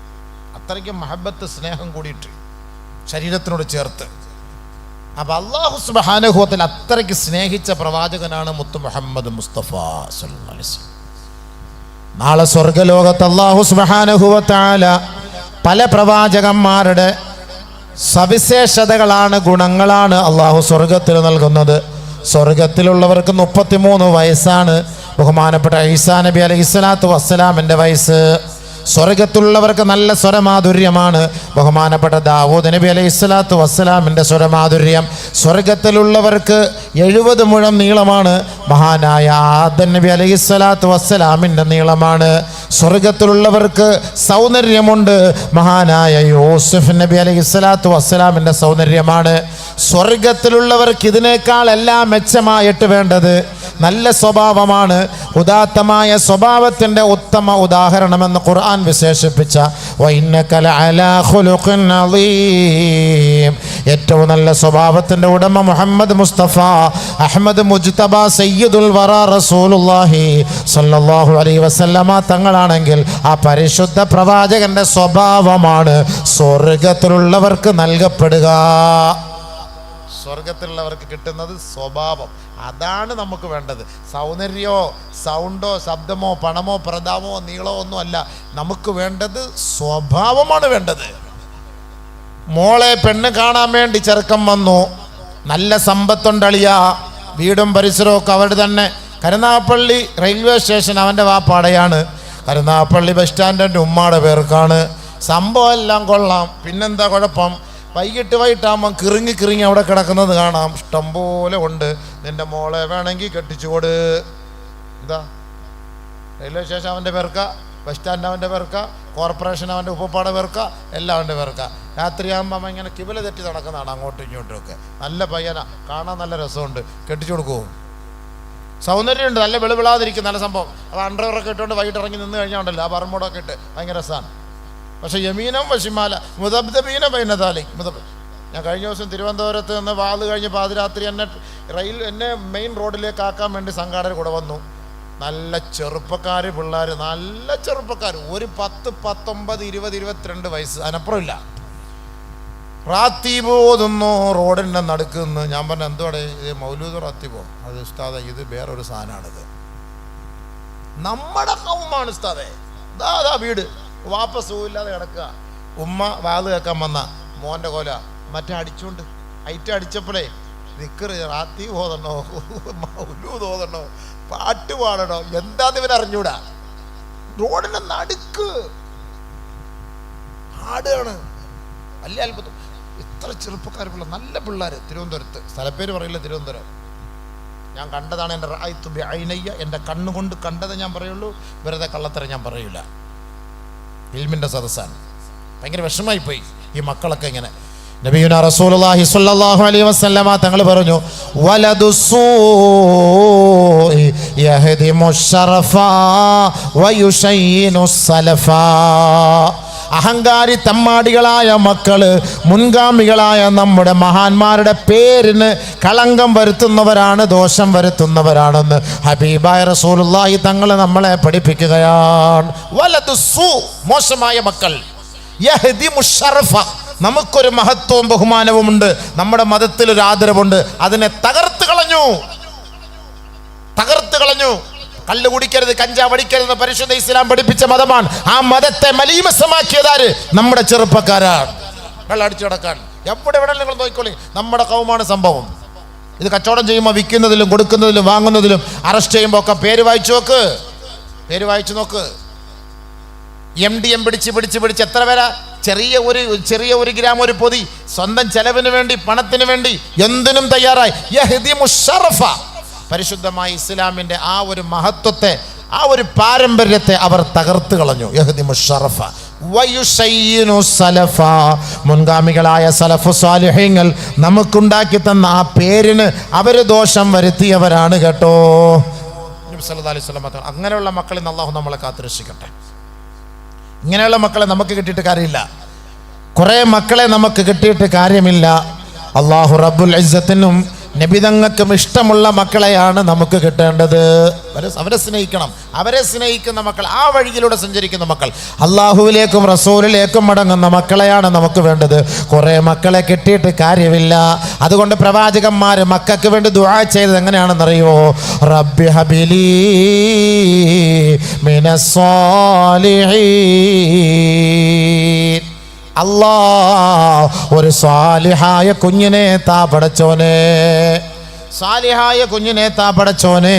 അത്രയ്ക്കും മഹബത്ത്, സ്നേഹം കൂടിയിട്ട് ശരീരത്തിനോട് ചേർത്ത്. അപ്പം അല്ലാഹു സുബ്ഹാനഹു വ തആല അത്രയ്ക്ക് സ്നേഹിച്ച പ്രവാചകനാണ് മുത്തു മുഹമ്മദ് മുസ്തഫ സല്ലല്ലാഹു അലൈഹി വസല്ലം. നാളെ സ്വർഗലോകത്ത് അല്ലാഹു സുബ്ഹാനഹു വ തആല പല പ്രവാചകന്മാരുടെ സവിശേഷതകളാണ്, ഗുണങ്ങളാണ് അല്ലാഹു സ്വർഗത്തിൽ നൽകുന്നത്. സ്വർഗത്തിലുള്ളവർക്ക് 33 വയസ്സാണ്. ബഹുമാനപ്പെട്ട ഈസാ നബി അലൈഹിസ്സലാത്തു വസ്സലാമിൻ്റെ വയസ്സ്. സ്വർഗത്തിലുള്ളവർക്ക് നല്ല സ്വരമാധുര്യമാണ്. ബഹുമാനപ്പെട്ട ദാവൂദ് നബി അലൈഹിസ്സലാത്തു വസ്സലാമിൻ്റെ സ്വരമാധുര്യം. സ്വർഗത്തിലുള്ളവർക്ക് 70 മുഴം നീളമാണ്. മഹാനായ ആദം നബി അലൈഹിസ്സലാത്തു വസ്സലാമിൻ്റെ നീളമാണ്. സ്വർഗത്തിലുള്ളവർക്ക് സൗന്ദര്യമുണ്ട്. മഹാനായ യൂസുഫ് നബി അലൈഹിസ്സലാത്തു വസ്സലാമിൻ്റെ സൗന്ദര്യമാണ്. സ്വർഗത്തിലുള്ളവർക്ക് ഇതിനേക്കാൾ എല്ലാം മെച്ചമായിട്ട് വേണ്ടത് നല്ല സ്വഭാവമാണ്. ഉദാത്തമായ സ്വഭാവത്തിൻ്റെ ഉത്തമ ഉദാഹരണമെന്ന് ഖുർആൻ വിശേഷിപ്പിച്ച വഇന്നക ലഅലാ ഖുലുഖിൻ അളീം, ഏറ്റവും നല്ല സ്വഭാവത്തിൻ്റെ ഉടമ മുഹമ്മദ് മുസ്തഫ അഹ്മദ് മുജ്തബ സയ്യിദുൽ വറ റസൂലുള്ളാഹി സ്വല്ലല്ലാഹു അലൈഹി വസല്ലമ തങ്ങളാണെങ്കിൽ ആ പരിശുദ്ധ പ്രവാചകന്റെ സ്വഭാവമാണ് സ്വർഗത്തിലുള്ളവർക്ക് നൽകപ്പെടുക. സ്വർഗത്തിലുള്ളവർക്ക് കിട്ടുന്നത് സ്വഭാവം. അതാണ് നമുക്ക് വേണ്ടത്. സൗന്ദര്യമോ സൗണ്ടോ ശബ്ദമോ പണമോ പ്രതാപമോ നീളമോ ഒന്നും അല്ല. നമുക്ക് വേണ്ടത് സ്വഭാവമാണ് വേണ്ടത്. മോളെ പെണ്ണ് കാണാൻ വേണ്ടി ചെറുക്കം വന്നു. നല്ല സമ്പത്തുണ്ടളിയ, വീടും പരിസരവും ഒക്കെ അവിടെ തന്നെ. കരുനാഗപ്പള്ളി റെയിൽവേ സ്റ്റേഷൻ അവൻ്റെ വാപ്പാടയാണ്. കരുനാഗപ്പള്ളി ബസ് സ്റ്റാൻഡിൻ്റെ ഉമ്മാടെ പേർക്കാണ്. സംഭവം എല്ലാം കൊള്ളാം. പിന്നെന്താ കുഴപ്പം? വൈകിട്ടാകുമ്പം കിറുങ്ങി അവിടെ കിടക്കുന്നത് കാണാം. ഇഷ്ടംപോലെ ഉണ്ട്. നിൻ്റെ മോളെ വേണമെങ്കിൽ കെട്ടിച്ചുകൊട്. എന്താ റെയിൽവേ സ്റ്റേഷൻ അവൻ്റെ പേർക്ക, ബസ് സ്റ്റാൻഡ് അവൻ്റെ പേർക്ക, കോർപ്പറേഷൻ അവൻ്റെ ഉപ്പപ്പാടെ പേർക്ക, എല്ലാം അവൻ്റെ പേർക്ക. രാത്രിയാകുമ്പോൾ ഇങ്ങനെ കിബില തെറ്റി നടക്കുന്നതാണ് അങ്ങോട്ടും ഇങ്ങോട്ടും ഒക്കെ. നല്ല പയ്യനാ, കാണാൻ നല്ല രസമുണ്ട്, കെട്ടിച്ചു കൊടുക്കുമോ? സൗന്ദര്യമുണ്ട്, നല്ല വെളുവിളാതിരിക്കും, നല്ല സംഭവം. അത് അണ്ടർവെയറൊക്കെ ഇട്ടുകൊണ്ട് വൈകിട്ട് ഇറങ്ങി നിന്ന് കഴിഞ്ഞാൽ ഉണ്ടല്ലോ, ആ ബർമൂടൊക്കെ ഇട്ട് ഭയങ്കര രസമാണ്. പക്ഷേ യമീനം വശിമാല മുദബ്ദബീന ബൈനദാലിക് മുദബ്. ഞാൻ കഴിഞ്ഞ ദിവസം തിരുവനന്തപുരത്ത് നിന്ന് വാത് കഴിഞ്ഞ് പാതിരാത്രി എന്നെ മെയിൻ റോഡിലേക്ക് ആക്കാൻ വേണ്ടി സംഘാടകർ കൂടെ വന്നു. നല്ല ചെറുപ്പക്കാർ പിള്ളേർ, നല്ല ചെറുപ്പക്കാർ, ഒരു 10, 19, 20, 22 വയസ്സ്, അതിനപ്പുറമില്ല. റാത്തീബ് ഓതുന്നു റോഡിൻ്റെ നടുക്കുന്ന്. ഞാൻ പറഞ്ഞു എന്തുവാടെ ഇത്? മൗലൂദ് റാത്തീബോ? അത് ഉസ്താദെ ഇത് വേറൊരു സാധനമാണിത്. നമ്മുടെ കൗമാണ് ഉസ്താദെ. ദാ വീട് വാപ്പസുമില്ലാതെ കിടക്കുക. ഉമ്മ വാത് കേൾക്കാൻ വന്ന മോൻ്റെ കോല മറ്റേ അടിച്ചുകൊണ്ട് അടിച്ചപ്പോഴേ ദിക്ർ റാത്തീബ് ഓതണോ മൗലൂദ് ഓതണോ പാട്ട് പാടണോ എന്താന്ന് ഇവനറിഞ്ഞൂടാ. റോഡിൻ്റെ നടുക്ക് ആടാണ്. വലിയ അത്ഭുതം. ഇത്ര ചെറുപ്പക്കാർ പിള്ളേർ, നല്ല പിള്ളേർ. തിരുവനന്തപുരത്ത്, സ്ഥലപ്പേര് പറയില്ല, തിരുവനന്തപുരം. ഞാൻ കണ്ടതാണ്. എൻ്റെ റഅയ്തു ബിഐനയ്യ, എൻ്റെ കണ്ണുകൊണ്ട് കണ്ടത് ഞാൻ പറയുള്ളൂ, വെറുതെ കള്ളത്തരം ഞാൻ പറയൂല. ഇൽമിൻ്റെ സദസ്സാണ്. ഭയങ്കര വിഷമമായിപ്പോയി ഈ മക്കളൊക്കെ ഇങ്ങനെ. നബിയുനാ റസൂലുള്ളാഹി സ്വല്ലല്ലാഹു അലൈഹി വസല്ലമ തങ്ങൾ പറഞ്ഞു, വലദുസ്സൂഇ യഹ്ദിമുശ്ശറഫാ വയുശയ്യിനുസ്സലഫാ. അഹങ്കാരി തമ്മാടികളായ മക്കള് മുൻഗാമികളായ നമ്മുടെ മഹാന്മാരുടെ പേരിന് കളങ്കം വരുത്തുന്നവരാണ്, ദോഷം വരുത്തുന്നവരാണെന്ന് ഹബീബായ റസൂലുള്ളാഹി തങ്ങൾ നമ്മളെ പഠിപ്പിക്കുകയാണ്. വലദുസ്സൂ, മോശമായ മക്കൾ, യഹ്ദിമുശ്ശറഫ, നമുക്കൊരു മഹത്വവും ബഹുമാനവും ഉണ്ട്, നമ്മുടെ മതത്തിൽ ഒരു ആദരവുണ്ട്. അതിനെ തകർത്ത് കളഞ്ഞു. കള്ള് കുടിക്കരുത്, കഞ്ചാവ് അടിക്കരുത് പരിശുദ്ധ ഇസ്ലാം പഠിപ്പിച്ച മതമാണ്. ആ മതത്തെ മലീമസമാക്കിയതാര്? നമ്മുടെ ചെറുപ്പക്കാരാണ്. കള്ളടിച്ചു കിടക്കാൻ എവിടെ നിങ്ങൾ നോക്കിക്കോളി, നമ്മുടെ കൗമാണ് സംഭവം. ഇത് കച്ചവടം ചെയ്യുമ്പോൾ വിൽക്കുന്നതിലും കൊടുക്കുന്നതിലും വാങ്ങുന്നതിലും അറസ്റ്റ് ചെയ്യുമ്പോൾ ഒക്കെ പേര് വായിച്ചു നോക്ക്. MDM പിടിച്ച് എത്ര പേരാ? ചെറിയ ഒരു ഗ്രാം ഒരു പൊതി സ്വന്തം ചെലവിന് വേണ്ടി, പണത്തിന് വേണ്ടി എന്തിനും തയ്യാറായി. യഹ്ദി മുശറഫ, പരിശുദ്ധമായ ഇസ്ലാമിന്റെ ആ ഒരു മഹത്വത്തെ, ആ ഒരു പാരമ്പര്യത്തെ അവർ തകർത്ത് കളഞ്ഞു. യഹ്ദി മുശറഫ വയുസയ്യിനു സലഫ, മുൻഗാമികളായ സലഫു സാലിഹീങ്ങൾ നമുക്കുണ്ടാക്കി തന്ന ആ പേരിന് അവര് ദോഷം വരുത്തിയവരാണ് കേട്ടോ. നബി സല്ലല്ലാഹു അലൈഹി വസല്ലം അങ്ങനെയുള്ള മക്കളിൽ നിന്ന് അല്ലാഹു നമ്മളെ കാത്തുരക്ഷിക്കട്ടെ. ഇങ്ങനെയുള്ള മക്കളെ നമുക്ക് കിട്ടിയിട്ട് കാര്യമില്ല. കുറേ മക്കളെ നമുക്ക് കിട്ടിയിട്ട് കാര്യമില്ല. അല്ലാഹു റബ്ബുൽ ഇസ്സത്തിനും നബിതങ്ങൾക്കും ഇഷ്ടമുള്ള മക്കളെയാണ് നമുക്ക് കിട്ടേണ്ടത്. അവരെ സ്നേഹിക്കണം. അവരെ സ്നേഹിക്കുന്ന മക്കൾ, ആ വഴിയിലൂടെ സഞ്ചരിക്കുന്ന മക്കൾ, അള്ളാഹുവിലേക്കും റസൂലിലേക്കും മടങ്ങുന്ന മക്കളെയാണ് നമുക്ക് വേണ്ടത്. കുറേ മക്കളെ കിട്ടിയിട്ട് കാര്യമില്ല. അതുകൊണ്ട് പ്രവാചകന്മാർ മക്കൾക്ക് വേണ്ടി ദുആ ചെയ്തത് എങ്ങനെയാണെന്നറിയോ? റബ്ബി ഹബിലി മിനസ്സാലിഹീൻ, അല്ലാ ഒരു സാലിഹായ കുഞ്ഞിനെ താ പടച്ചോനെ, സാലിഹായ കുഞ്ഞിനെ താ പടച്ചോനെ.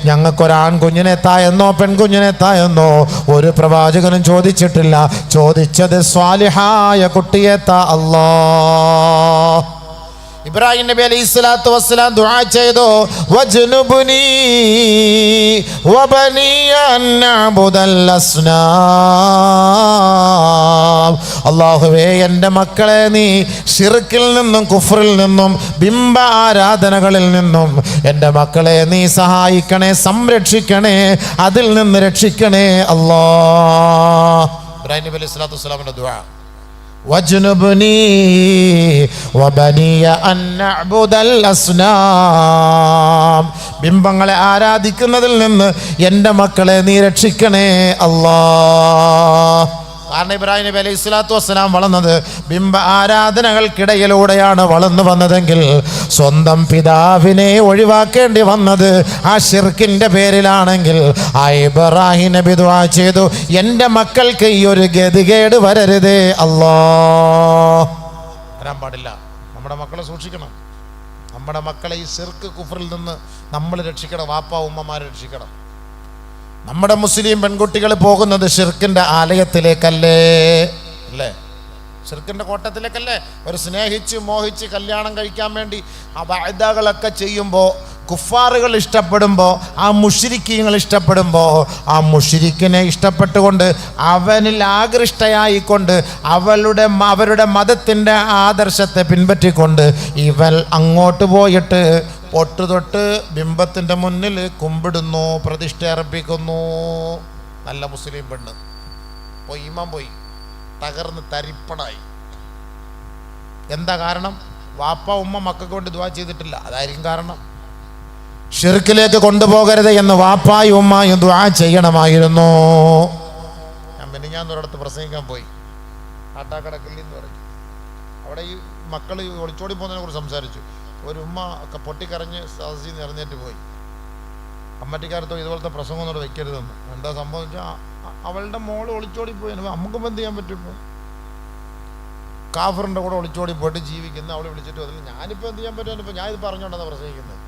ഞങ്ങൾക്കൊരാൺ കുഞ്ഞിനെ താ എന്നോ പെൺകുഞ്ഞിനെ താ എന്നോ ഒരു പ്രവാചകനും ചോദിച്ചിട്ടില്ല. ചോദിച്ചത് സ്വാലിഹായ കുട്ടിയെ താ അല്ലാ. ഇബ്രാഹിം നബി അലൈഹിസ്സലാത്തു വസ്സലാം ദുആ ചെയ്തു, വജ്നുബ്നി വബനിയ നഅബുദൽ അസ്നാം. അല്ലാഹുവേ, എൻ്റെ മക്കളെ നീ ശിർക്കിൽ നിന്നും കുഫ്റിൽ നിന്നും ബിംബ ആരാധനകളിൽ നിന്നും എൻ്റെ മക്കളെ നീ സഹായിക്കണേ, സംരക്ഷിക്കണേ, അതിൽ നിന്ന് രക്ഷിക്കണേ അല്ലാഹ്. ഇബ്രാഹിം നബി അലൈഹിസ്സലാത്തു വസ്സലാമിന്റെ ദുആ, വജ്നുബ്നി വബനിയ അൻ നഅബുദൽ അസ്നാം. ബിംബങ്ങളെ ആരാധിക്കുന്നതിൽ നിന്ന് എൻ്റെ മക്കളെ നീ രക്ഷിക്കണേ അല്ലാഹ്. കാരണം ഇബ്രാഹിം നബി അലൈഹി സ്വലാത്തു വസ്സലാം വളർന്നത് ബിംബ ആരാധനകൾക്കിടയിലൂടെയാണ് വളർന്നു വന്നതെങ്കിൽ സ്വന്തം പിതാവിനെ ഒഴിവാക്കേണ്ടി വന്നത് ആ ശിർക്കിൻ്റെ പേരിലാണെങ്കിൽ ആ ഇബ്രാഹിം നബി ദുആ ചെയ്തു, എൻ്റെ മക്കൾക്ക് ഈ ഒരു ഗതികേട് വരരുതേ അല്ലാഹ്. വരാൻ പാടില്ല. നമ്മുടെ മക്കളെ സൂക്ഷിക്കണം. നമ്മുടെ മക്കളെ ഈ ശിർക്ക് കുഫറിൽ നിന്ന് നമ്മൾ രക്ഷിക്കണം. വാപ്പ ഉമ്മമാരെ രക്ഷിക്കണം. നമ്മുടെ മുസ്ലിം പെൺകുട്ടികൾ പോകുന്നത് ഷിർക്കിൻ്റെ ആലയത്തിലേക്കല്ലേ? അല്ലേ? ഷിർക്കിൻ്റെ കോട്ടത്തിലേക്കല്ലേ? ഒരു സ്നേഹിച്ച് മോഹിച്ച് കല്യാണം കഴിക്കാൻ വേണ്ടി അബഅദകളൊക്കെ ചെയ്യുമ്പോൾ, കുഫാറുകൾ ഇഷ്ടപ്പെടുമ്പോൾ, ആ മുശ്രിക്കീങ്ങൾ ഇഷ്ടപ്പെടുമ്പോൾ, ആ മുശ്രിക്കിനെ ഇഷ്ടപ്പെട്ടുകൊണ്ട് അവനിൽ ആകൃഷ്ടയായിക്കൊണ്ട് അവരുടെ മതത്തിൻ്റെ ആദർശത്തെ പിൻപറ്റിക്കൊണ്ട് ഇവൻ അങ്ങോട്ട് പോയിട്ട് പൊട്ടുതൊട്ട് ബിംബത്തിൻ്റെ മുന്നിൽ കുമ്പിടുന്നു, പ്രതിഷ്ഠ അർപ്പിക്കുന്നു. നല്ല മുസ്ലിം പെണ്ണ് പോയി, ഈമാൻ പോയി, തകർന്ന് തരിപ്പണായി. എന്താ കാരണം? വാപ്പ ഉമ്മ മക്കൾക്ക് വേണ്ടി ദുആ ചെയ്തിട്ടില്ല. അതായിരിക്കും കാരണം. ഷിർക്കിലേക്ക് കൊണ്ടുപോകരുത് എന്ന് വാപ്പായും ഉമ്മായും ദുആ ചെയ്യണമായിരുന്നു. ഞാൻ ഒരിടത്ത് പ്രസംഗിക്കാൻ പോയി, ആട്ടാക്കടക്കല്ലി എന്ന് പറയും. അവിടെ ഈ മക്കൾ ഒളിച്ചോടി പോകുന്നതിനെ കുറിച്ച് സംസാരിച്ചു. ഒരു ഉമ്മ ഒക്കെ പൊട്ടിക്കരഞ്ഞ് സദസ്സിൽ നിന്ന് ഇറങ്ങിയിട്ട് പോയി. കമ്മറ്റിക്കാരത്തോ ഇതുപോലത്തെ പ്രസംഗമൊന്നും വെക്കരുതെന്ന്. എന്താ സംഭവം വെച്ചാൽ അവളുടെ മോള് ഒളിച്ചോടി പോയി. നമുക്കും എന്ത് ചെയ്യാൻ പറ്റും? ഇപ്പോൾ കാഫറിൻ്റെ കൂടെ ഒളിച്ചോടി പോയിട്ട് ജീവിക്കുന്ന അവളെ വിളിച്ചിട്ട് അതിൽ ഞാനിപ്പോൾ എന്ത് ചെയ്യാൻ പറ്റും? ഇപ്പോൾ ഞാൻ ഇത് പറഞ്ഞുകൊണ്ടാണ് പ്രസംഗിക്കുന്നത്.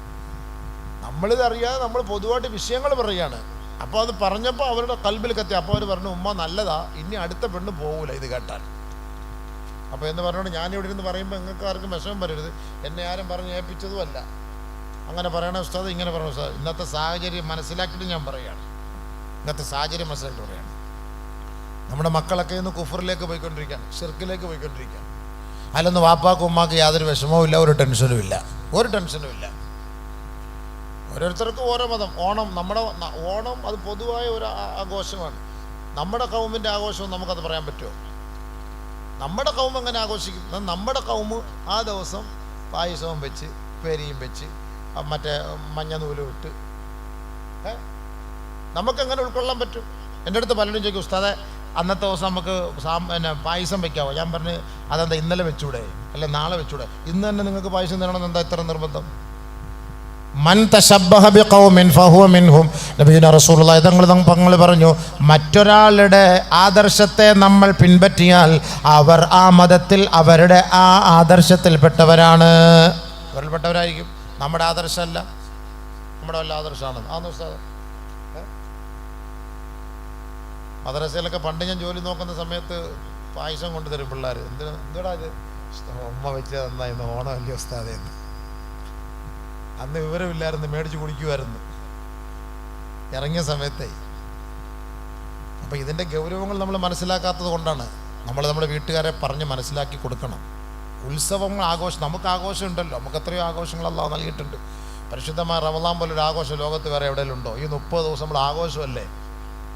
നമ്മളിത് അറിയാതെ നമ്മൾ പൊതുവായിട്ട് വിഷയങ്ങൾ പറയുകയാണ്. അപ്പോൾ അത് പറഞ്ഞപ്പോൾ അവരുടെ കൽബിൽ കത്തി. അപ്പോൾ അവർ പറഞ്ഞു, ഉമ്മ നല്ലതാ, ഇനി അടുത്ത പെണ്ണ് പോകൂല ഇത് കേട്ടാൽ. അപ്പോൾ എന്ന് പറഞ്ഞുകൊണ്ട് ഞാനിവിടെ ഇരുന്ന് പറയുമ്പോൾ നിങ്ങൾക്ക് ആർക്കും വിഷമം വരരുത്. എന്നെ ആരും പറഞ്ഞ് ഏൽപ്പിച്ചതുമല്ല. അങ്ങനെ പറയണ ഉസ്താദ്, ഇങ്ങനെ പറയണ ഉസ്താദ്. ഇന്നത്തെ സാഹചര്യം മനസ്സിലാക്കിയിട്ട് ഞാൻ പറയുകയാണ്. ഇന്നത്തെ സാഹചര്യം മനസ്സിലാക്കിയിട്ട് പറയുകയാണ്. നമ്മുടെ മക്കളൊക്കെ ഇന്ന് കുഫറിലേക്ക് പോയിക്കൊണ്ടിരിക്കുകയാണ്, ഷിർക്കിലേക്ക് പോയിക്കൊണ്ടിരിക്കുകയാണ്. അതിലൊന്നും വാപ്പാക്കും ഉമ്മാക്ക് യാതൊരു വിഷമവും ഇല്ല, ഒരു ടെൻഷനും ഇല്ല. ഓരോരുത്തർക്കും ഓരോ മതം. നമ്മുടെ ഓണം അത് പൊതുവായ ഒരു ആഘോഷമാണ്. നമ്മുടെ കൗമിൻ്റെ ആഘോഷവും നമുക്കത് പറയാൻ പറ്റുമോ? നമ്മുടെ കൗമ് എങ്ങനെ ആഘോഷിക്കും? നമ്മുടെ കൗമ് ആ ദിവസം പായസവും വെച്ച് പേരിയും വെച്ച് മറ്റേ മഞ്ഞ നൂലും ഇട്ട് നമുക്കെങ്ങനെ ഉൾക്കൊള്ളാൻ പറ്റും? എൻ്റെ അടുത്ത് പലരും ചോദിക്കും, ഉസ്താദെ അന്നത്തെ ദിവസം നമുക്ക് പിന്നെ പായസം വെക്കാവോ? ഞാൻ പറഞ്ഞ് അതെന്താ ഇന്നലെ വെച്ചൂടെ, അല്ലെ നാളെ വെച്ചൂടെ? ഇന്ന് തന്നെ നിങ്ങൾക്ക് പായസം തരണമെന്ന് എന്താ ഇത്ര നിർബന്ധം? മൻ തശബ്ബഹ ബിഖൗമിൻ ഫഹുവ മിൻഹും. നബിയുനാ റസൂലുള്ളാഹി തങ്ങൾ പറഞ്ഞു, മറ്റൊരാളുടെ ആദർശത്തെ നമ്മൾ പിൻപറ്റിയാൽ അവർ ആ മതത്തിൽ അവരുടെ ആ ആദർശത്തിൽപ്പെട്ടവരാണ്. അവരിൽപ്പെട്ടവരായിരിക്കും. നമ്മുടെ ആദർശമല്ല, നമ്മുടെ വല്ല ആദർശമാണ്. ആന്ന് ഉസ്താദ്, മദ്രസയിലൊക്കെ പണ്ട് ഞാൻ ജോലി നോക്കുന്ന സമയത്ത് പായസം കൊണ്ടുതരും പിള്ളേർ. എന്തിനാ ഇത്? ഉമ്മ വെച്ച് നന്നായിരുന്നു, ഓണം വലിയ ഉസ്താദേന്ന്. അന്ന് വിവരമില്ലായിരുന്നു, മേടിച്ച് കുടിക്കുമായിരുന്നു ഇറങ്ങിയ സമയത്തേ. അപ്പം ഇതിൻ്റെ ഗൗരവങ്ങൾ നമ്മൾ മനസ്സിലാക്കാത്തത് കൊണ്ടാണ്. നമ്മൾ നമ്മുടെ വീട്ടുകാരെ പറഞ്ഞ് മനസ്സിലാക്കി കൊടുക്കണം. ഉത്സവങ്ങൾ, ആഘോഷം, നമുക്ക് ആഘോഷം ഉണ്ടല്ലോ, നമുക്ക് എത്രയോ ആഘോഷങ്ങൾ അല്ലാഹു നൽകിയിട്ടുണ്ട്. പരിശുദ്ധമായ റമളാൻ പോലൊരു ആഘോഷം ലോകത്ത് വേറെ എവിടെയെങ്കിലും ഉണ്ടോ? ഈ 30 ദിവസം നമ്മുടെ ആഘോഷമല്ലേ?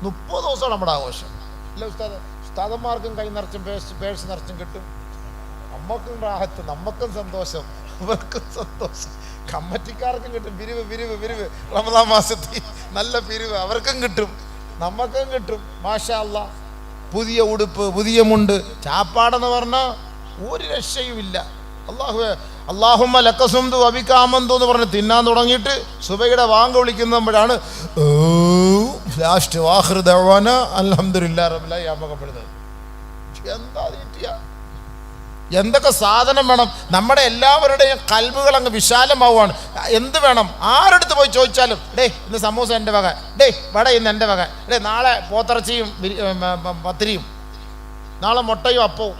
30 ദിവസമാണ് നമ്മുടെ ആഘോഷം അല്ലേ ഉസ്താദ്? ഉസ്താദന്മാർക്കും കൈ നിറച്ചും പേഴ്സ് നിറച്ചും കിട്ടും. നമ്മൾക്കും റാഹത്ത്, നമ്മൾക്കും സന്തോഷം, അവർക്കും സന്തോഷം, കമ്മറ്റിക്കാർക്കും കിട്ടും. പിരിവ് റമളാൻ മാസത്തിൽ നല്ല പിരിവ് അവർക്കും കിട്ടും, നമ്മൾക്കും കിട്ടും. മാഷാ അല്ലാ. പുതിയ ഉടുപ്പ്, പുതിയ മുണ്ട്, ചാപ്പാടെന്ന് പറഞ്ഞാൽ ഒരു രക്ഷയുമില്ല. അല്ലാഹുമ്മ ലക സുംതു വബിക ആമന്തു എന്ന് പറഞ്ഞ് തിന്നാൻ തുടങ്ങിയിട്ട് സുബഹിയുടെ വാങ്ക് വിളിക്കുമ്പോഴാണ് ലാസ്റ്റ് വാഖിർ ദഅവാന അൽഹംദുലില്ലാഹി റബ്ബിൽ ആലമീൻ. എന്താ തീറ്റിയ? എന്തൊക്കെ സാധനം വേണം? നമ്മുടെ എല്ലാവരുടെയും കൽബുകൾ അങ്ങ് വിശാലമാവുകയാണ്. എന്ത് വേണം? ആരെടുത്ത് പോയി ചോദിച്ചാലും, ഡേ ഇന്ന് സമൂസ എൻ്റെ വക, ഡേ വട ഇന്ന് എൻ്റെ വക, ഡേ നാളെ പോത്തിറച്ചിയും പത്തിരിയും, നാളെ മുട്ടയും അപ്പവും.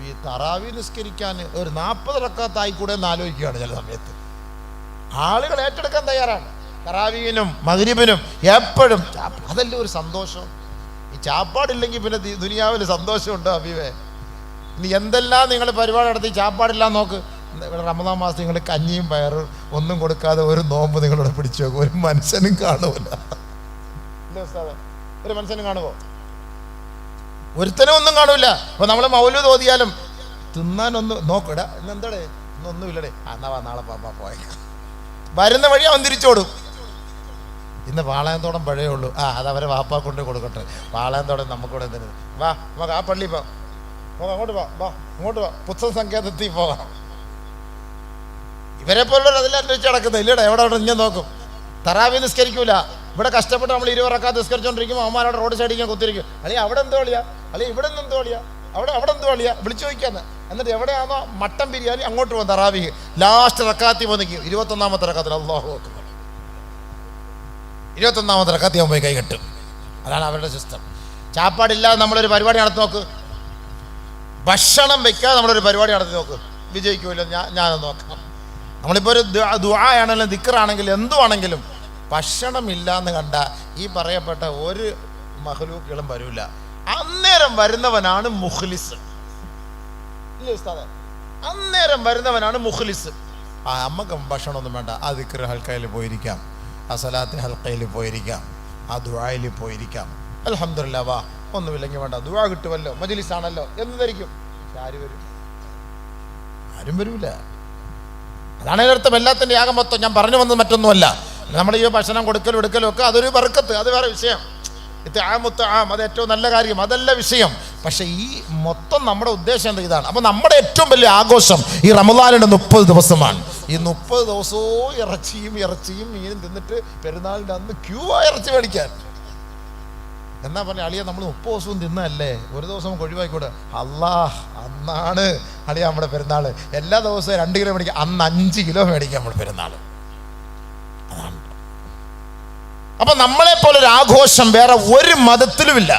ഈ തറാവി നിസ്കരിക്കാൻ ഒരു 40 റക്അത്തായിക്കൂടെ എന്ന് ആലോചിക്കുകയാണ് ചില സമയത്ത്. ആളുകൾ ഏറ്റെടുക്കാൻ തയ്യാറാണ്. തറാവീനും മഗ്രിബിനും എപ്പോഴും അതല്ലേ ഒരു സന്തോഷം. ഈ ചാപ്പാടില്ലെങ്കിൽ പിന്നെ ദുനിയാവിൽ സന്തോഷമുണ്ടോ ഹബീബേ? ഇനി എന്തെല്ലാം നിങ്ങൾ പരിപാടി നടത്തി ചാപ്പാടില്ല നോക്ക്. ഇവിടെ റമദാൻ മാസം നിങ്ങൾ കഞ്ഞിയും പയറും ഒന്നും കൊടുക്കാതെ ഒരു നോമ്പ് നിങ്ങളിവിടെ പിടിച്ചു നോക്കും, ഒരു മനുഷ്യനും കാണൂല. ഒരു മനുഷ്യനും കാണുമോ? ഒരുത്തനും ഒന്നും കാണൂല. അപ്പൊ നമ്മൾ മൗലൂദ് ഓതിയാലും തിന്നാനൊന്ന് നോക്കടാ, ഇന്നെന്താടേ ഇന്നൊന്നുമില്ലടേ, എന്നാ നാളെ പാപ്പാ പോയേക്കാം. വരുന്ന വഴി അവൻ തിരിച്ചോടും. ഇന്ന് പാളയത്തോടം പഴയേ ഉള്ളൂ, അതവരെ വാപ്പാ കൊണ്ട് കൊടുക്കട്ടെ. പാളയത്തോടം നമുക്കൂടെ എന്തിനു? വാ നമുക്ക് ആ പള്ളി പോകാം, അങ്ങോട്ട് അങ്ങോട്ട് വാ, പുസ്തക സങ്കേതത്തിൽ പോകാം. ഇവരെ പോലുള്ളവർ അതെല്ലാം അന്വേഷിച്ച് നടക്കുന്നത് ഇല്ലടാ. എവിടെ ഞാൻ നോക്കും. തറാവി നിസ്കരിക്കൂല. ഇവിടെ കഷ്ടപ്പെട്ട് നമ്മൾ 20 റക്അത്ത് നിസ്കരിച്ചുകൊണ്ടിരിക്കുമ്പോൾ അമ്മമാരോട് റോഡ് സൈഡിൽ ഞാൻ കുത്തിരിക്കും. അല്ലെങ്കിൽ അവിടെ എന്തോ കളിയാ, അല്ലെങ്കിൽ ഇവിടെ നിന്ന് എന്തോ കളിയാ, അവിടെ എന്തോ കളിയാ വിളിച്ചു ചോദിക്കാന്ന്. എന്നിട്ട് എവിടെയാണോ മട്ടൻ ബിരിയാണി അങ്ങോട്ട് പോകും തറാവിക്ക്. ലാസ്റ്റ് റക്അത്തിൽ പോയി നിൽക്കും. 21ാമത്തെ റക്അത്തിൽ അല്ലാഹു അക്ബർ, 21ാമത്തെ റക്അത്തിൽ പോയി കൈ കെട്ടും. അതാണ് അവരുടെ സിസ്റ്റം. ചാപ്പാടില്ലാതെ നമ്മളൊരു പരിപാടി നടത്തി നോക്ക്. ഭക്ഷണം വെക്കാതെ നമ്മളൊരു പരിപാടി നടത്തി നോക്ക്, വിജയിക്കുമല്ലോ. ഞാനത് നോക്കാം. നമ്മളിപ്പോൾ ഒരു ദുആയാണെങ്കിലും ദിക്റാണെങ്കിലും എന്തുവാണെങ്കിലും ഭക്ഷണമില്ല എന്ന് കണ്ട ഈ പറയപ്പെട്ട ഒരു മഖ്ലൂക്കുകളും വരില്ല. അന്നേരം വരുന്നവനാണ് മുഖ്ലിസ്. ഇല്ലേ ഉസ്താദേ? അന്നേരം വരുന്നവനാണ് മുഖ്ലിസ്. അമ്മക്ക് ഭക്ഷണമൊന്നും വേണ്ട, ആ ദിക്ർ ഹൽക്കയിൽ പോയിരിക്കാം, ആ സലാത്ത് ഹൽക്കയിൽ പോയിരിക്കാം, ആ ദുആയിൽ പോയിരിക്കാം. അൽഹംദുലില്ലാ, വാ ഒന്നുമില്ലെങ്കിൽ വേണ്ട, ദുആ കിട്ടുമല്ലോ, മജ്ലിസാണല്ലോ എന്ന് ധരിക്കും. ആര് വരും? ആരും വരൂല. അതാണ് ഇതിനർത്ഥം. എല്ലാത്തിൻ്റെ യാഗം മൊത്തം ഞാൻ പറഞ്ഞു വന്നത് മറ്റൊന്നുമല്ല. നമ്മൾ ഈ ഭക്ഷണം കൊടുക്കലും എടുക്കലും ഒക്കെ അതൊരു ബർക്കത്ത്, അത് വേറെ വിഷയം. അത് ഏറ്റവും നല്ല കാര്യം, അതല്ല വിഷയം. പക്ഷെ ഈ മൊത്തം നമ്മുടെ ഉദ്ദേശം എന്താ? ഇതാണ്. അപ്പം നമ്മുടെ ഏറ്റവും വലിയ ആഘോഷം ഈ റമളാനിൻ്റെ 30 ദിവസമാണ്. ഈ 30 ദിവസവും ഇറച്ചിയും മീനും തിന്നിട്ട് പെരുന്നാളിൻ്റെ അന്ന് ക്യൂ ആ ഇറച്ചി മേടിക്കാൻ. എന്നാ പറഞ്ഞ അളിയ നമ്മൾ 30 ദിവസവും തിന്നല്ലേ, ഒരു ദിവസം ഒഴിവായിക്കൂടെ? അന്നാണ് അളിയ നമ്മുടെ പെരുന്നാൾ. എല്ലാ ദിവസവും 2 കിലോ മേടിക്കാം, അന്ന് 5 കിലോ മേടിക്കാം നമ്മുടെ പെരുന്നാൾ. അതാണ്. അപ്പൊ നമ്മളെപ്പോലൊരു ആഘോഷം വേറെ ഒരു മതത്തിലുമില്ല.